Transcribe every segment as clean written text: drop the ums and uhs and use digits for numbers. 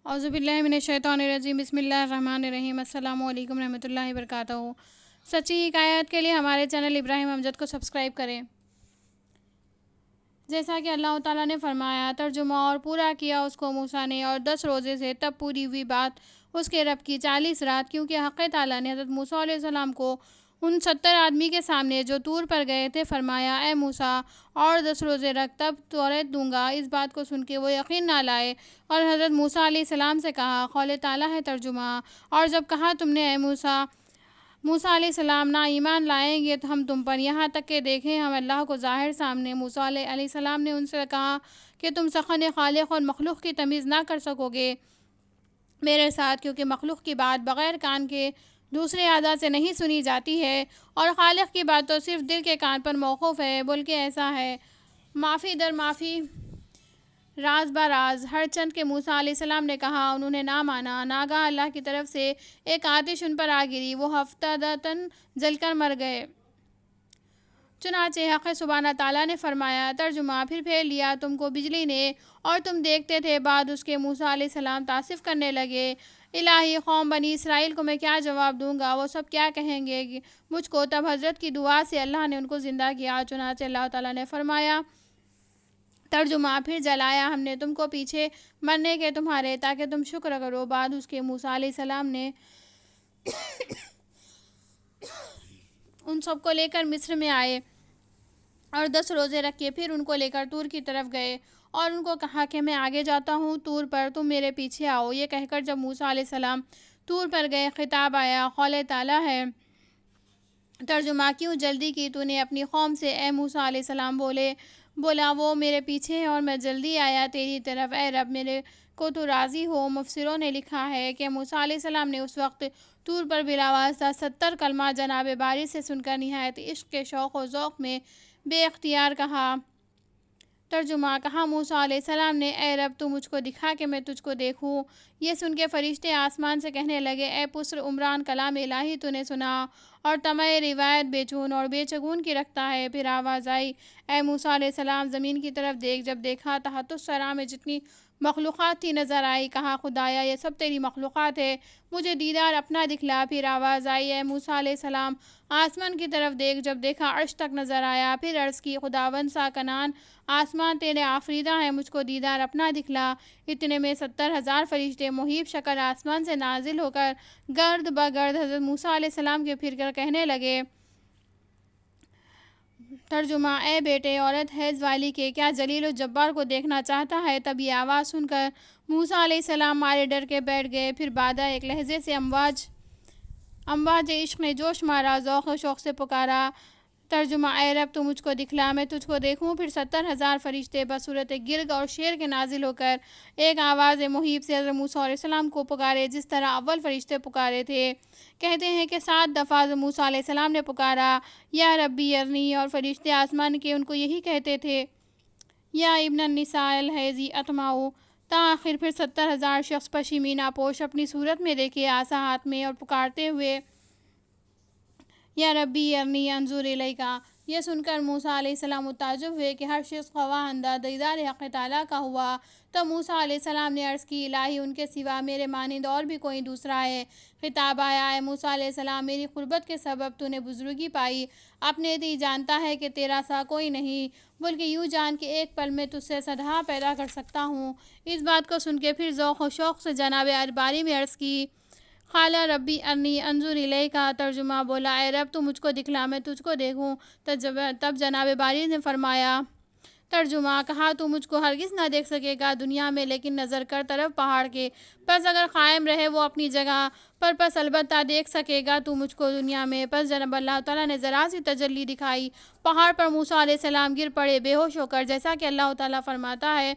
اعوذ باللہ من الشیطان الرجیم بسم اللہ الرحمن الرحیم السلام علیکم رحمۃ اللہ وبرکاتہ۔ سچی حکایات کے لیے ہمارے چینل ابراہیم امجد کو سبسکرائب کریں۔ جیسا کہ اللہ تعالیٰ نے فرمایا، ترجمہ اور پورا کیا اس کو موسیٰ نے، اور 10 روزے سے تب پوری ہوئی بات اس کے رب کی 40 رات، کیونکہ حق تعالیٰ نے حضرت موسیٰ علیہ السلام کو ان 70 آدمی کے سامنے جو طور پر گئے تھے فرمایا، اے موسیٰ اور 10 روزے رکھ، تب توریت دوں گا۔ اس بات کو سن کے وہ یقین نہ لائے اور حضرت موسیٰ علیہ السلام سے کہا، قول تعالیٰ ہے ترجمہ، اور جب کہا تم نے اے موسیٰ علیہ السلام نہ ایمان لائیں گے تو ہم تم پر، یہاں تک کہ دیکھیں ہم اللہ کو ظاہر سامنے۔ موسیٰ علیہ السلام نے ان سے کہا کہ تم سخن خالق اور مخلوق کی تمیز نہ کر سکو گے میرے ساتھ، کیونکہ مخلوق کی بات بغیر کان کے دوسرے اعضاء سے نہیں سنی جاتی ہے، اور خالق کی بات تو صرف دل کے کان پر موقوف ہے۔ بول کے ایسا ہے، معافی در معافی، راز براز، ہر چند کہ موسیٰ علیہ السلام نے کہا، انہوں نے نہ مانا۔ ناگہاں اللہ کی طرف سے ایک آتش ان پر آ گری، وہ ہفتادتاً جل کر مر گئے۔ چنانچہ حق سبحانہ تعالیٰ نے فرمایا، ترجمہ، پھر پھیر لیا تم کو بجلی نے اور تم دیکھتے تھے، بعد اس کے موسیٰ علیہ السلام تاسف کرنے لگے، الہی قوم بنی اسرائیل کو میں کیا جواب دوں گا، وہ سب کیا کہیں گے مجھ کو۔ تب حضرت کی دعا سے اللہ نے ان کو زندہ کیا۔ چنانچہ اللہ تعالیٰ نے فرمایا، ترجمہ، پھر جلایا ہم نے تم کو پیچھے مرنے کے تمہارے، تاکہ تم شکر کرو۔ بعد اس کے موسیٰ علیہ السلام نے ان سب کو لے کر مصر میں آئے اور 10 روزے رکھے، پھر ان کو لے کر طور کی طرف گئے اور ان کو کہا کہ میں آگے جاتا ہوں طور پر، تم میرے پیچھے آؤ۔ یہ کہہ کر جب موسیٰ علیہ السلام طور پر گئے، خطاب آیا، قول تعالیٰ ہے ترجمہ، کیوں جلدی کی تو نے اپنی قوم سے، اے موسیٰ علیہ السلام بولا وہ میرے پیچھے ہے اور میں جلدی آیا تیری طرف، اے رب میرے کو تو راضی ہو۔ مفسروں نے لکھا ہے کہ موسیٰ علیہ السلام نے اس وقت طور پر بلا واسطہ 70 کلمہ جناب باری سے سن کر نہایت عشق کے شوق و ذوق میں بے اختیار کہا۔ ترجمہ، کہا موسیٰ علیہ السلام نے، اے رب تو مجھ کو دکھا کہ میں تجھ کو دیکھوں۔ یہ سن کے فرشتے آسمان سے کہنے لگے، اے پسر عمران، کلام الہی تو نے سنا اور طمع روایت بے چون اور بے چگون کی رکھتا ہے۔ پھر آواز آئی، اے موسیٰ علیہ السلام زمین کی طرف دیکھ۔ جب دیکھا تحت الثری میں جتنی مخلوقات تھی نظر آئی، کہا خدایا یہ سب تیری مخلوقات ہے، مجھے دیدار اپنا دکھلا۔ پھر آواز آئی، اے موسیٰ علیہ السلام آسمان کی طرف دیکھ۔ جب دیکھا عرش تک نظر آیا، پھر عرض کی، خداوند ساکنان آسمان تیرے آفریدہ ہیں، مجھ کو دیدار اپنا دکھلا۔ اتنے میں 70,000 فرشتے مہیب شکل آسمان سے نازل ہو کر گرد بگرد حضرت موسیٰ علیہ السلام کے پھر کر کہنے لگے، ترجمہ، اے بیٹے عورت حیض والی کے، کیا جلیل الجبار کو دیکھنا چاہتا ہے؟ تب یہ آواز سن کر موسیٰ علیہ السلام مارے ڈر کے بیٹھ گئے۔ پھر بعد ایک لحظے سے امواج عشق نے جوش مارا، ذوق و شوق سے پکارا، ترجمہ، اے رب تو مجھ کو دکھلا میں تجھ کو دیکھوں۔ پھر 70,000 فرشتے بصورت گرگ اور شیر کے نازل ہو کر ایک آواز مہیب سے حضرت موسیٰ علیہ السلام کو پکارے، جس طرح اول فرشتے پکارے تھے۔ کہتے ہیں کہ 7 دفعہ حضرت موسیٰ علیہ السلام نے پکارا، یا ربی ارنی، اور فرشتے آسمان کے ان کو یہی کہتے تھے، یا ابن النساء الحیض اطمعوا، تاخیر پھر 70,000 شخص پشمینہ پوش اپنی صورت میں دیکھے، عصا ہاتھ میں، اور پکارتے ہوئے، یا ربی ارنی انظر الیکا۔ یہ سن کر موسیٰ علیہ السلام متعجب ہوئے کہ ہر شخص خواہندہ دیدار حق تعالیٰ کا ہوا۔ تب موسیٰ علیہ السلام نے عرض کی، الہی ان کے سوا میرے مانند اور بھی کوئی دوسرا ہے؟ خطاب آیا، اے موسیٰ علیہ السلام میری قربت کے سبب تو نے بزرگی پائی، اپنے ہی جانتا ہے کہ تیرا سا کوئی نہیں، بلکہ یوں جان کہ ایک پل میں تجھ سے صدہا پیدا کر سکتا ہوں۔ اس بات کو سن کے پھر ذوق و شوق سے جناب باری میں عرض کی، قال ربی ارنی انظر الیکا، ترجمہ، بولا اے رب تو مجھ کو دکھلا میں تجھ کو دیکھوں۔ تب جناب باری نے فرمایا، ترجمہ، کہا تو مجھ کو ہرگز نہ دیکھ سکے گا دنیا میں، لیکن نظر کر طرف پہاڑ کے، پس اگر قائم رہے وہ اپنی جگہ پر، پس البتہ دیکھ سکے گا تو مجھ کو دنیا میں۔ پس جناب اللہ تعالیٰ نے ذرا سی تجلی دکھائی، پہاڑ پر موسیٰ علیہ السلام گر پڑے بے ہوش ہو کر، جیسا کہ اللہ تعالیٰ فرماتا ہے،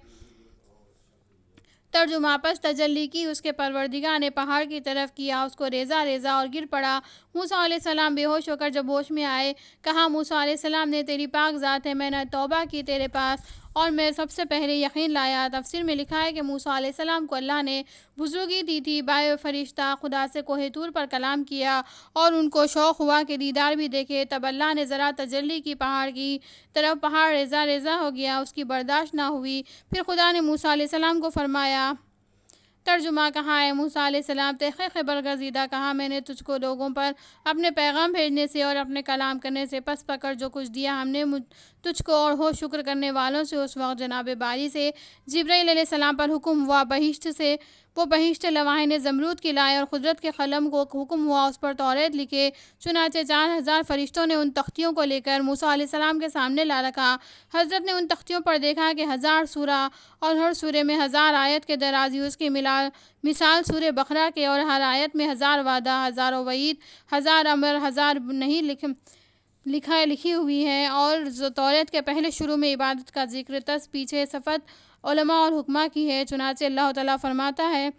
ترجمہ، پس تجلی کی اس کے پروردگار نے پہاڑ کی طرف کیا، اس کو ریزہ ریزہ اور گر پڑا۔ موسیٰ علیہ السلام بے ہوش ہو کر جب ہوش میں آئے، کہا موسیٰ علیہ السلام نے، تیری پاک ذات ہے، میں نے توبہ کی تیرے پاس اور میں سب سے پہلے یقین لایا۔ تفسیر میں لکھا ہے کہ موسیٰ علیہ السلام کو اللہ نے بزرگی دی تھی، بائے فرشتہ خدا سے کوہ طور پر کلام کیا اور ان کو شوق ہوا کہ دیدار بھی دیکھے۔ تب اللہ نے ذرا تجلی کی پہاڑ کی طرف، پہاڑ ریزہ ریزہ ہو گیا، اس کی برداشت نہ ہوئی۔ پھر خدا نے موسیٰ علیہ السلام کو فرمایا، ترجمہ کہا اے موسیٰ علیہ السلام تحقیق برگزیدہ کہا میں نے تجھ کو لوگوں پر اپنے پیغام بھیجنے سے اور اپنے کلام کرنے سے پس پکڑ جو کچھ دیا ہم نے تجھ کو اور ہو شکر کرنے والوں سے اس وقت جناب باری سے جبرائیل علیہ السلام پر حکم ہوا بہشت سے وہ بہشت لواحین زمرود کی لائے اور قدرت کے قلم کو حکم ہوا اس پر توریت لکھے چنانچہ 4000 فرشتوں نے ان تختیوں کو لے کر موسیٰ علیہ السلام کے سامنے لا رکھا حضرت نے ان تختیوں پر دیکھا کہ 1000 سورہ اور ہر سورے میں 1000 آیت کے درازی اس کی مثال سورہ بقرہ کے اور ہر آیت میں 1000 وعدہ 1000 وعید 1000 امر 1000 نہیں لکھی ہوئی ہے اور توریت کے پہلے شروع میں عبادت کا ذکر پیچھے صفت علماء اور حکماء کی ہے چنانچہ اللہ تعالیٰ فرماتا ہے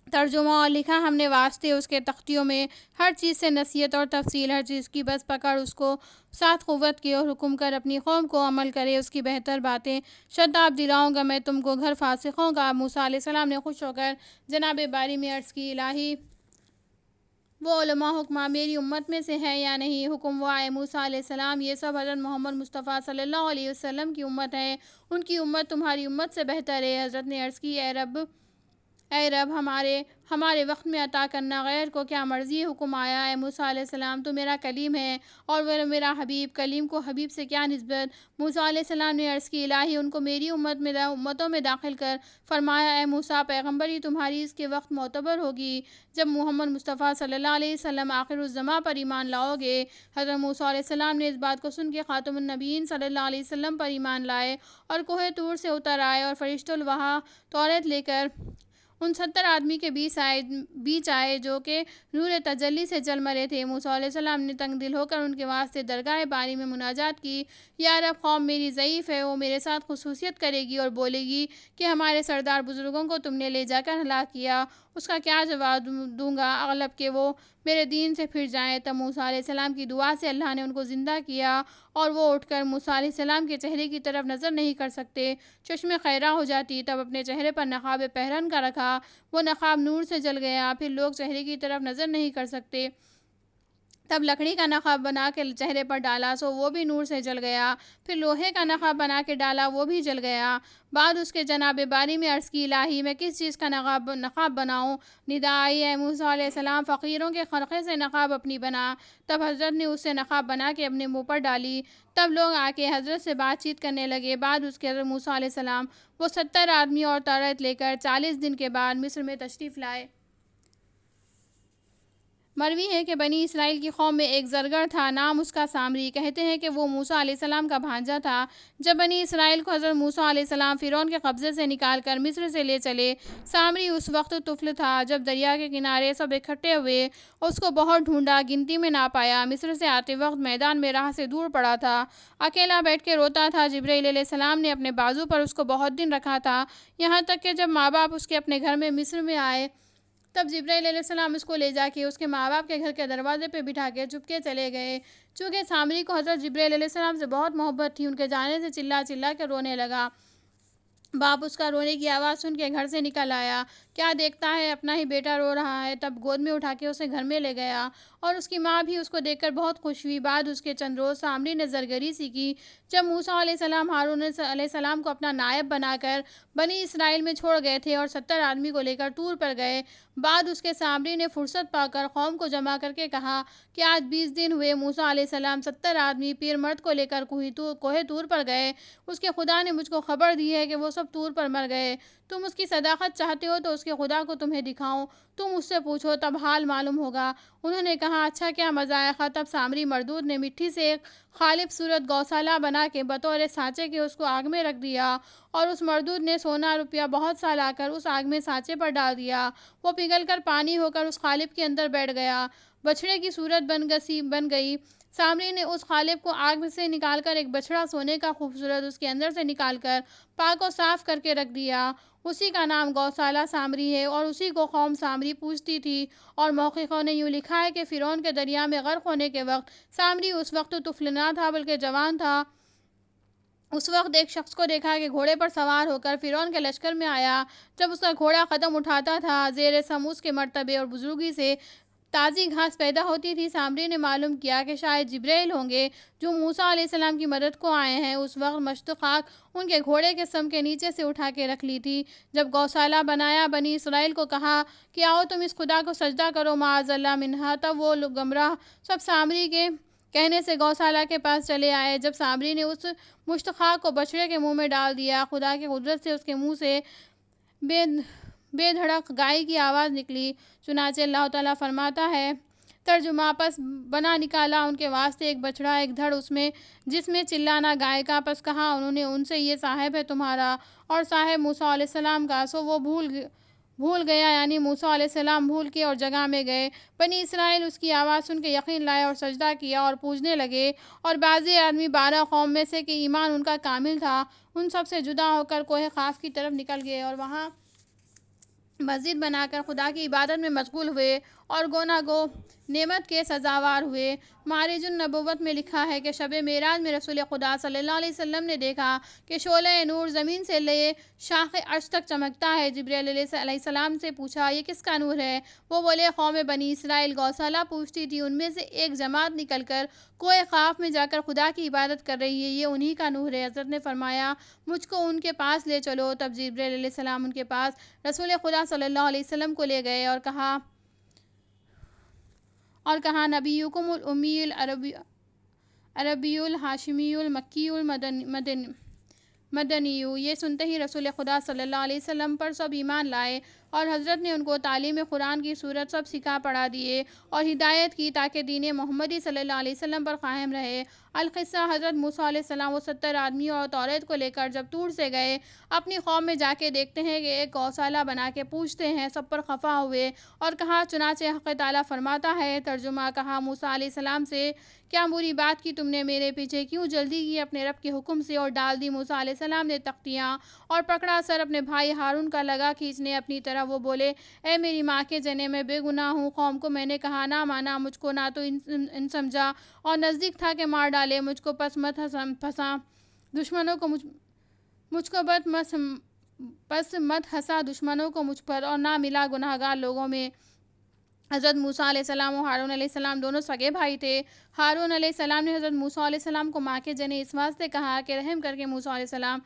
ترجمہ اور لکھا ہم نے واسطے اس کے تختیوں میں ہر چیز سے نصیحت اور تفصیل ہر چیز کی بس پکڑ اس کو ساتھ قوت کی اور حکم کر اپنی قوم کو عمل کرے اس کی بہتر باتیں شتاب دلاؤں گا میں تم کو گھر فاسقوں کا موسیٰ علیہ السلام نے خوش ہو کر جناب باری میں عرض کی الہی وہ علماء حکماء میری امت میں سے ہے یا نہیں حکم ہوا اے موسیٰ علیہ السلام یہ سب حضرت محمد مصطفیٰ صلی اللہ علیہ وسلم کی امت ہے ان کی امت تمہاری امت سے بہتر ہے حضرت نے عرض کی اے رب ہمارے وقت میں عطا کرنا غیر کو کیا مرضی حکم آیا اے موسیٰ علیہ السلام تو میرا کلیم ہے اور وہ میرا حبیب کلیم کو حبیب سے کیا نسبت موسیٰ علیہ السلام نے عرض کی الہی ان کو میری امتوں میں داخل کر فرمایا اے موسیٰ پیغمبری تمہاری اس کے وقت معتبر ہوگی جب محمد مصطفیٰ صلی اللہ علیہ وسلم آخر الزماں پر ایمان لاؤ گے حضرت موسیٰ علیہ السلام نے اس بات کو سن کے خاتم النبیین صلی اللہ علیہ وسلم پر ایمان لائے اور کوہ طور سے اتر آئے اور فرشتہ الوحی توریت لے کر ان 70 آدمی کے بیچ آئے جو کہ نور تجلی سے جل مرے تھے موسیٰ علیہ السلام نے تنگ دل ہو کر ان کے واسطے درگاہ باری میں مناجات کی یا رب قوم میری ضعیف ہے وہ میرے ساتھ خصوصیت کرے گی اور بولے گی کہ ہمارے سردار بزرگوں کو تم نے لے جا کر ہلاک کیا اس کا کیا جواب دوں گا اغلب کہ وہ میرے دین سے پھر جائیں تب موسیٰ علیہ السلام کی دعا سے اللہ نے ان کو زندہ کیا اور وہ اٹھ کر موسیٰ علیہ السلام کے چہرے کی طرف نظر نہیں کر سکتے چشم خیرہ ہو جاتی تب اپنے چہرے پر نقاب پہرن کا رکھا وہ نقاب نور سے جل گیا پھر لوگ چہرے کی طرف نظر نہیں کر سکتے تب لکڑی کا نقاب بنا کے چہرے پر ڈالا سو وہ بھی نور سے جل گیا پھر لوہے کا نقاب بنا کے ڈالا وہ بھی جل گیا بعد اس کے جناب باری میں عرض کی الہی میں کس چیز کا نقاب بناؤں ندا آئی اے موسیٰ علیہ السلام فقیروں کے خرقے سے نقاب اپنی بنا تب حضرت نے اس سے نقاب بنا کے اپنے منہ پر ڈالی تب لوگ آ کے حضرت سے بات چیت کرنے لگے بعد اس کے حضرت موسیٰ علیہ السلام وہ 70 آدمی اور توریت لے کر 40 دن کے بعد مصر میں تشریف لائے مروی ہے کہ بنی اسرائیل کی قوم میں ایک زرگر تھا نام اس کا سامری کہتے ہیں کہ وہ موسیٰ علیہ السلام کا بھانجا تھا جب بنی اسرائیل کو حضرت موسیٰ علیہ السلام فرعون کے قبضے سے نکال کر مصر سے لے چلے سامری اس وقت طفل تھا جب دریا کے کنارے سب اکٹھے ہوئے اس کو بہت ڈھونڈا گنتی میں نہ پایا مصر سے آتے وقت میدان میں راہ سے دور پڑا تھا اکیلا بیٹھ کے روتا تھا جبرائیل علیہ السلام نے اپنے بازو پر اس کو بہت دن رکھا تھا یہاں تک کہ جب ماں باپ اس کے اپنے گھر میں مصر میں آئے تب جبرائیل علیہ السلام اس کو لے جا کے اس کے ماں باپ کے گھر کے دروازے پہ بٹھا کے چپکے چلے گئے چونکہ سامری کو حضرت جبرائیل علیہ السلام سے بہت محبت تھی ان کے جانے سے چلا چلا کے رونے لگا باپ اس کا رونے کی آواز سن کے گھر سے نکل آیا کیا دیکھتا ہے اپنا ہی بیٹا رو رہا ہے تب گود میں اٹھا کے اسے گھر میں لے گیا اور اس کی ماں بھی اس کو دیکھ کر بہت خوش ہوئی بعد اس کے چند روز سامری نے زرگری سیکھی جب موسیٰ علیہ السلام ہارون علیہ السلام کو اپنا نائب بنا کر بنی اسرائیل میں چھوڑ گئے تھے اور 70 آدمی کو لے کر طور پر گئے بعد اس کے سامری نے فرصت پا کر قوم کو جمع کر کے کہا کہ آج 20 دن ہوئے موسیٰ علیہ السلام 70 آدمی پیر مرد کو لے کر کوہ طور پر گئے اس کے خدا نے مجھ کو خبر دی ہے کہ وہ سب طور پر مر گئے تم اس کی صداقت چاہتے ہو تو اس کے خدا کو تمہیں دکھاؤں تم اس سے پوچھو تب حال معلوم ہوگا انہوں نے کہا اچھا کیا مذائقہ تب سامری مردود نے مٹی سے ایک خالب صورت گوسالہ بنا کے بطور سانچے کے اس کو آگ میں رکھ دیا اور اس مردود نے سونا روپیہ بہت سا لا کر اس آگ میں سانچے پر ڈال دیا وہ پگھل کر پانی ہو کر اس خالب کے اندر بیٹھ گیا بچھڑے کی صورت بن گئی سامری نے اس خالب کو آگ سے نکال کر ایک بچڑا سونے کا خوبصورت اس کے اندر سے نکال کر پاک و صاف کر کے رکھ دیا اسی کا نام گوسالہ سامری ہے اور اسی کو قوم سامری پوچھتی تھی اور محققوں نے یوں لکھا ہے کہ فرعون کے دریا میں غرق ہونے کے وقت سامری اس وقت طفل نہ تھا بلکہ جوان تھا اس وقت ایک شخص کو دیکھا کہ گھوڑے پر سوار ہو کر فرعون کے لشکر میں آیا جب اس کا گھوڑا قدم اٹھاتا تھا زیر سم اس کے مرتبے اور بزرگی سے تازی گھاس پیدا ہوتی تھی۔ سامری نے معلوم کیا کہ شاید جبرائیل ہوں گے جو موسیٰ علیہ السلام کی مدد کو آئے ہیں۔ اس وقت مشت خاک ان کے گھوڑے کے سم کے نیچے سے اٹھا کے رکھ لی تھی۔ جب گوشالہ بنایا، بنی اسرائیل کو کہا کہ آؤ تم اس خدا کو سجدہ کرو معاذ اللہ منہا، تب وہ لوگ گمراہ سب سامری کے کہنے سے گوشالہ کے پاس چلے آئے۔ جب سامری نے اس مشت خاک کو بچڑے کے منہ میں ڈال دیا، خدا کی قدرت سے اس کے منہ سے بے دھڑک گائے کی آواز نکلی۔ چنانچہ اللہ تعالیٰ فرماتا ہے ترجمہ: پس بنا نکالا ان کے واسطے ایک بچڑا، ایک دھڑ اس میں جس میں چلانا گائے کا۔ پس کہا انہوں نے ان سے، یہ صاحب ہے تمہارا اور صاحب موسیٰ علیہ السلام کا۔ سو وہ بھول گیا، یعنی موسیٰ علیہ السلام بھول کے اور جگہ میں گئے۔ بنی اسرائیل اس کی آواز سن کے یقین لائے اور سجدہ کیا اور پوجنے لگے۔ اور بعض آدمی 12 قوم میں سے کہ ایمان ان کا کامل تھا، ان سب سے جدا ہو کر کوہ قاف کی طرف نکل گئے اور وہاں مسجد بنا کر خدا کی عبادت میں مشغول ہوئے اور گونا گو نعمت کے سزاوار ہوئے۔ معارج النبوت میں لکھا ہے کہ شب معراج میں رسول خدا صلی اللہ علیہ وسلم نے دیکھا کہ شعلہ نور زمین سے لے شاخ عرش تک چمکتا ہے۔ جبرائیل علیہ السلام سے پوچھا یہ کس کا نور ہے؟ وہ بولے قوم بنی اسرائیل گوشالہ پوچھتی تھی، ان میں سے ایک جماعت نکل کر کوہ قاف میں جا کر خدا کی عبادت کر رہی ہے، یہ انہی کا نور ہے۔ حضرت نے فرمایا مجھ کو ان کے پاس لے چلو۔ تب جبرائیل علیہ السلام ان کے پاس رسول خدا صلی اللہ علیہ وسلم کو لے گئے اور کہا نبیکم الامی العربی الہاشمی المکی المدنی۔ یہ سنتے ہی رسول خدا صلی اللہ علیہ وسلم پر سب ایمان لائے اور حضرت نے ان کو تعلیم قرآن کی صورت سب سکھا پڑھا دیے اور ہدایت کی تاکہ دین محمدی صلی اللہ علیہ وسلم پر قائم رہے۔ القصہ: حضرت موسیٰ علیہ السلام وہ 70 آدمی اور توریت کو لے کر جب طور سے گئے، اپنی قوم میں جا کے دیکھتے ہیں کہ ایک گوشالہ بنا کے پوجتے ہیں، سب پر خفا ہوئے اور کہا چنانچہ حق تعالیٰ فرماتا ہے ترجمہ: کہا موسیٰ علیہ السلام سے کیا بری بات کی تم نے میرے پیچھے، کیوں جلدی کی اپنے رب کے حکم سے اور ڈال دی؟ موسیٰ علیہ السلام نے تختیاں اور پکڑا سر اپنے بھائی ہارون کا لگا کھینچنے اپنی طرف۔ وہ بولے اے میری ماں کے جنے، میں بے گناہ ہوں، قوم کو میں نے کہا نہ مانا مجھ کو، نہ تو ان سمجھا اور نزدیک تھا کہ مار ڈالے مجھ کو، پس مت ہنسا دشمنوں کو مجھ پر اور نہ ملا گناہگار لوگوں میں۔ حضرت موسیٰ علیہ السلام و ہارون علیہ السلام دونوں سگے بھائی تھے۔ ہارون علیہ السلام نے حضرت موسیٰ علیہ السلام کو ماں کے جنے اس واسطے کہا کہ رحم کر کے موسیٰ علیہ السلام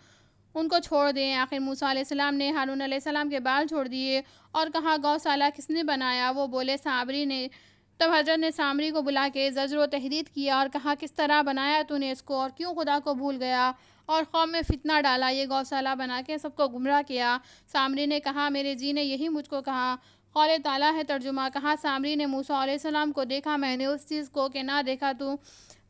ان کو چھوڑ دیں۔ آخر موسیٰ علیہ السلام نے ہارون علیہ السلام کے بال چھوڑ دیے اور کہا گوشالہ کس نے بنایا؟ وہ بولے سامری نے۔ تب حضرت نے سامری کو بلا کے زجر و تحدید کیا اور کہا کس طرح بنایا تو نے اس کو اور کیوں خدا کو بھول گیا اور قوم میں فتنہ ڈالا، یہ گوشالہ بنا کے سب کو گمراہ کیا؟ سامری نے کہا میرے جی نے یہی مجھ کو کہا۔ قول تعالیٰ ہے ترجمہ: کہا سامری نے موسیٰ علیہ السلام کو دیکھا میں نے اس چیز کو کہ نہ دیکھا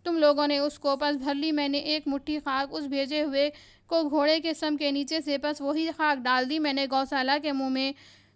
تم لوگوں نے اس کو، پس بھر لی میں نے ایک مٹھی خاک اس بھیجے ہوئے کو گھوڑے کے سم کے نیچے سے، پس وہی خاک ڈال دی میں نے گوشالہ کے منہ میں،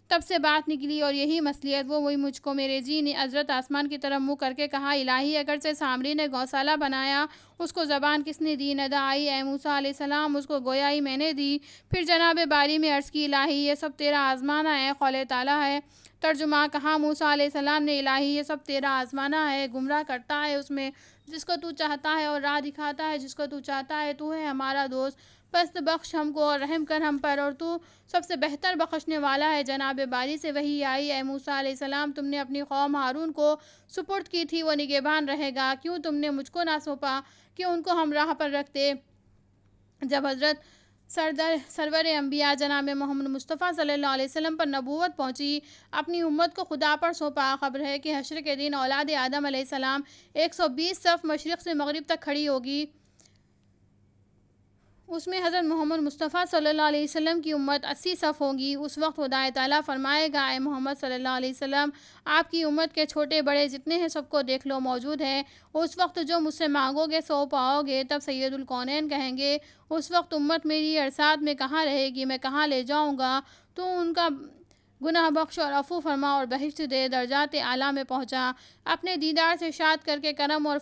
تب سے بات نکلی اور یہی مصلیحت وہ ہوئی مجھ کو۔ میرے جی نے حضرت آسمان کی طرف منہ کر کے کہا الہی اگرچہ سامری نے گوشالہ بنایا، اس کو زبان کس نے دی؟ ندا آئی اے موسیٰ علیہ السلام، اس کو گویائی میں نے دی۔ پھر جناب باری میں عرض کی الہی یہ سب تیرا آزمانا ہے۔ قول تعالیٰ ہے ترجمہ: کہا موسیٰ علیہ السلام نے الہی یہ سب تیرا آزمانا ہے، گمراہ کرتا ہے اس میں جس کو تو چاہتا ہے اور راہ دکھاتا ہے جس کو تو چاہتا ہے، تو ہے ہمارا دوست، بس بخش ہم کو اور رحم کر ہم پر، اور تو سب سے بہتر بخشنے والا ہے۔ جناب باری سے وحی آئی اے موسیٰ علیہ السلام تم نے اپنی قوم ہارون کو سپرد کی تھی، وہ نگہبان رہے گا، کیوں تم نے مجھ کو نہ سونپا کہ ان کو ہم راہ پر رکھتے؟ جب حضرت سرور انبیاء جناب محمد مصطفیٰ صلی اللہ علیہ وسلم پر نبوت پہنچی، اپنی امت کو خدا پر سونپا۔ خبر ہے کہ حشر کے دن اولاد آدم علیہ السلام 120 صف مشرق سے مغرب تک کھڑی ہوگی، اس میں حضرت محمد مصطفیٰ صلی اللہ علیہ وسلم کی امت 80 صف ہوگی۔ اس وقت خدا تعالیٰ فرمائے گا اے محمد صلی اللہ علیہ وسلم آپ کی امت کے چھوٹے بڑے جتنے ہیں سب کو دیکھ لو، موجود ہے۔ اس وقت جو مجھ سے مانگو گے سو پاؤ گے۔ تب سید الکونین کہیں گے اس وقت امت میری ارساد میں کہاں رہے گی، میں کہاں لے جاؤں گا؟ تو ان کا گناہ بخش اور عفو فرما اور بہشت دے، درجات اعلیٰ میں پہنچا، اپنے دیدار سے شاد کر کے کرم اور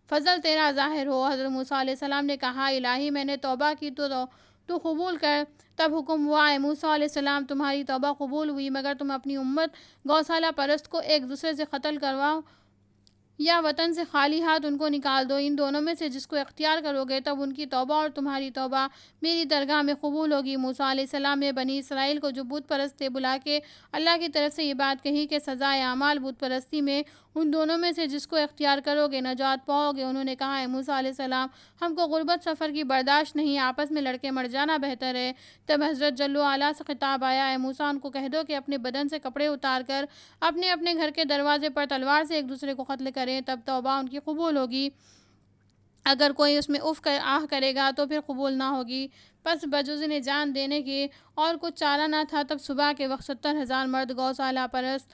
فضل تیرا ظاہر ہو۔ حضرت موسیٰ علیہ السلام نے کہا الہی میں نے توبہ کی تو قبول کر۔ تب حکم ہوا اے موسیٰ علیہ السلام تمہاری توبہ قبول ہوئی، مگر تم اپنی امت گوشالہ پرست کو ایک دوسرے سے قتل کرواؤ یا وطن سے خالی ہاتھ ان کو نکال دو، ان دونوں میں سے جس کو اختیار کرو گے تب ان کی توبہ اور تمہاری توبہ میری درگاہ میں قبول ہوگی۔ موسیٰ علیہ السلام نے بنی اسرائیل کو جو بت پرست تھے بلا کے اللہ کی طرف سے یہ بات کہی کہ سزائے اعمال بت پرستی میں ان دونوں میں سے جس کو اختیار کرو گے نجات پاؤ گے۔ انہوں نے کہا اے موسیٰ علیہ السلام ہم کو غربت سفر کی برداشت نہیں، آپس میں لڑکے مر جانا بہتر ہے۔ تب حضرت جل وعلا سے خطاب آیا اے موسیٰ ان کو کہہ دو کہ اپنے بدن سے کپڑے اتار کر اپنے اپنے گھر کے دروازے پر تلوار سے ایک دوسرے کو قتل کریں، تب توبہ ان کی قبول ہوگی، اگر کوئی اس میں اف آہ کرے گا تو پھر قبول نہ ہوگی۔ پس بجز جان دینے کے اور کچھ چارہ نہ تھا، تب صبح کے وقت 70,000 مرد گوشالہ پرست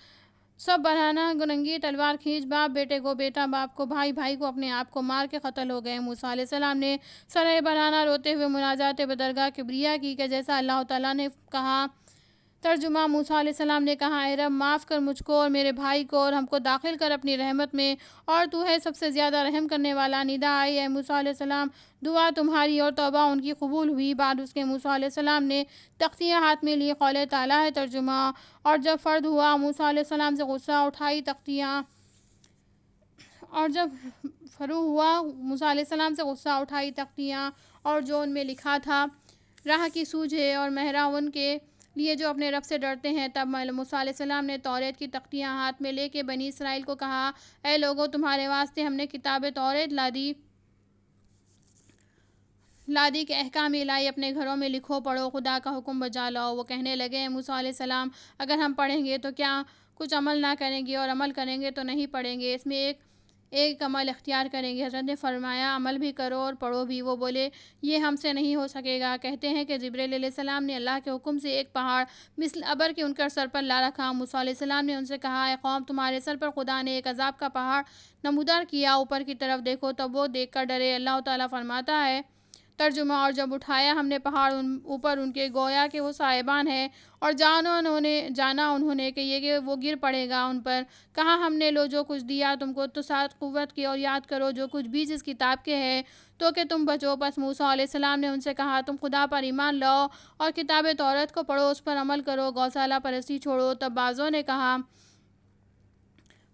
سب برہنہ ننگی تلوار کھینچ باپ بیٹے کو، بیٹا باپ کو، بھائی بھائی کو، اپنے آپ کو مار کے قتل ہو گئے۔ موسیٰ علیہ السلام نے سرہ برہنہ روتے ہوئے مناجات بدرگاہ کبریا کی کہ جیسا اللہ تعالیٰ نے کہا۔ ترجمہ موسیٰ علیہ السلام نے کہا اے رب معاف کر مجھ کو اور میرے بھائی کو اور ہم کو داخل کر اپنی رحمت میں، اور تو ہے سب سے زیادہ رحم کرنے والا۔ ندا آئی اے موسیٰ علیہ السلام دعا تمہاری اور توبہ ان کی قبول ہوئی۔ بعد اس کے موسیٰ علیہ السلام نے تختیاں ہاتھ میں لی، قول تعالیٰ ہے ترجمہ اور جب فرد ہوا موسیٰ علیہ السلام سے غصہ اٹھائی تختیاں اور جو ان میں لکھا تھا راہ کی سوجھ ہے اور مہرہ ان کے لیے جو اپنے رب سے ڈرتے ہیں۔ تب موسیٰ علیہ السلام نے توریت کی تختیاں ہاتھ میں لے کے بنی اسرائیل کو کہا اے لوگو تمہارے واسطے ہم نے کتاب توریت لا دی کہ احکام الہی اپنے گھروں میں لکھو پڑھو، خدا کا حکم بجا لاؤ۔ وہ کہنے لگے اے موسیٰ علیہ السلام اگر ہم پڑھیں گے تو کیا کچھ عمل نہ کریں گے، اور عمل کریں گے تو نہیں پڑھیں گے، اس میں ایک عمل اختیار کریں گے۔ حضرت نے فرمایا عمل بھی کرو اور پڑھو بھی۔ وہ بولے یہ ہم سے نہیں ہو سکے گا۔ کہتے ہیں کہ جبرائیل علیہ السلام نے اللہ کے حکم سے ایک پہاڑ مثل ابر کے ان کے سر پر لا رکھا۔ موسیٰ علیہ السلام نے ان سے کہا اے قوم تمہارے سر پر خدا نے ایک عذاب کا پہاڑ نمودار کیا، اوپر کی طرف دیکھو۔ تب وہ دیکھ کر ڈرے۔ اللہ تعالیٰ فرماتا ہے ترجمہ اور جب اٹھایا ہم نے پہاڑ اوپر ان کے گویا کہ وہ صاحبان ہے، اور جانا انہوں نے کہ وہ گر پڑے گا ان پر۔ کہا ہم نے لو جو کچھ دیا تم کو تو ساتھ قوت کی، اور یاد کرو جو کچھ بھی جس کتاب کے ہے تو کہ تم بچو۔ پس موسیٰ علیہ السلام نے ان سے کہا تم خدا پر ایمان لاؤ اور کتاب توریت کو پڑھو، اس پر عمل کرو، گوشالہ پرستی چھوڑو۔ تب بعضوں نے کہا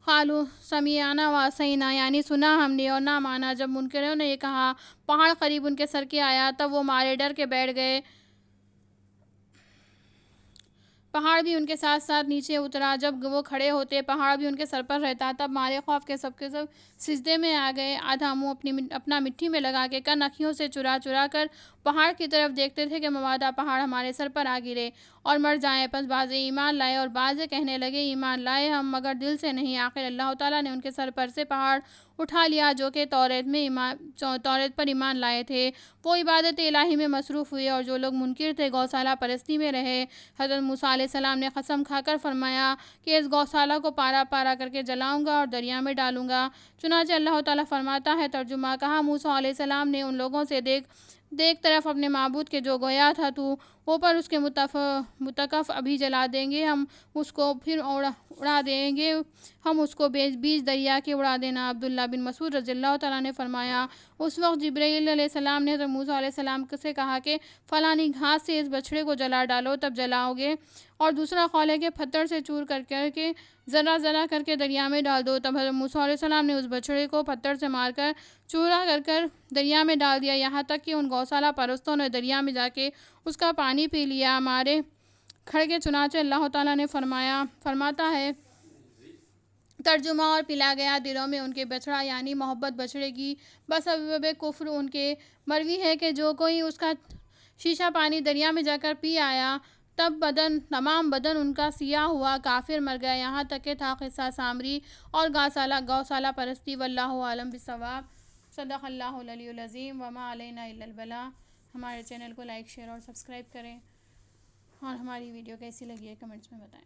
قالوا سمعنا وعصینا، یعنی سنا ہم نے اور نہ مانا۔ جب منکروں نے یہ کہا پہاڑ قریب ان کے سر کے آیا تب وہ مارے ڈر کے بیٹھ گئے۔ پہاڑ بھی ان کے ساتھ ساتھ نیچے اترا، جب وہ کھڑے ہوتے پہاڑ بھی ان کے سر پر رہتا، تب مارے خوف کے سب سجدے میں آ گئے، آدھا منہ اپنا مٹی میں لگا کے کن آنکھوں سے چرا چرا کر پہاڑ کی طرف دیکھتے تھے کہ مبادا پہاڑ ہمارے سر پر آ گرے اور مر جائیں۔ پس بعض ایمان لائے اور بعض کہنے لگے ایمان لائے ہم مگر دل سے نہیں۔ آخر اللہ تعالیٰ نے ان کے سر پر سے پہاڑ اٹھا لیا جو کہ توریت پر ایمان لائے تھے، وہ عبادت الہی میں مصروف ہوئے، اور جو لوگ منکر تھے گوشالہ پرستی میں رہے۔ حضرت موسیٰ علیہ السلام نے قسم کھا کر فرمایا کہ اس گوشالہ کو پارا پارا کر کے جلاؤں گا اور دریا میں ڈالوں گا۔ چنانچہ اللہ تعالیٰ فرماتا ہے ترجمہ کہا موسیٰ علیہ السلام نے ان لوگوں سے دیکھ طرف اپنے معبود کے جو گویا تھا تو اوپر اس کے متکف ابھی جلا دیں گے، ہم اس کو پھر اڑا دیں گے، ہم اس کو بیچ دریا کے اڑا دینا۔ عبداللہ بن مسعود رضی اللہ تعالیٰ نے فرمایا اس وقت جبرائیل علیہ السلام نے حضرت موسیٰ علیہ السلام سے کہا کہ فلانی گھاس سے اس بچڑے کو جلا ڈالو، تب جلاؤ گے، اور دوسرا قول ہے کہ پتھر سے چور کر کے ذرہ ذرہ کر کے دریا میں ڈال دو۔ تب حضرت موسیٰ علیہ السلام نے اس بچڑے کو پتھر سے مار کر چورا کر دریا میں ڈال دیا، یہاں تک کہ ان گوشالہ پرستوں نے دریا میں جا کے اس کا پانی پی لیا، مارے کھڑ کے۔ چنانچہ اللہ تعالیٰ نے فرماتا ہے ترجمہ اور پلا گیا دلوں میں ان کے بچڑا، یعنی محبت بچڑے کی، بسبب کفر ان کے۔ مروی ہے کہ جو کوئی اس کا شیشہ پانی دریا میں جا کر پی آیا تب تمام بدن ان کا سیاہ ہوا، کافر مر گیا۔ یہاں تک کہ تھا قصہ سامری اور گوشالہ پرستی۔ واللہ اعلم بالصواب۔ صدق اللہ العلی العظیم۔ وما علینا الا البلاغ۔ ہمارے چینل کو لائک شیئر اور سبسکرائب کریں، اور ہماری ویڈیو کیسی لگی ہے کمنٹس میں بتائیں۔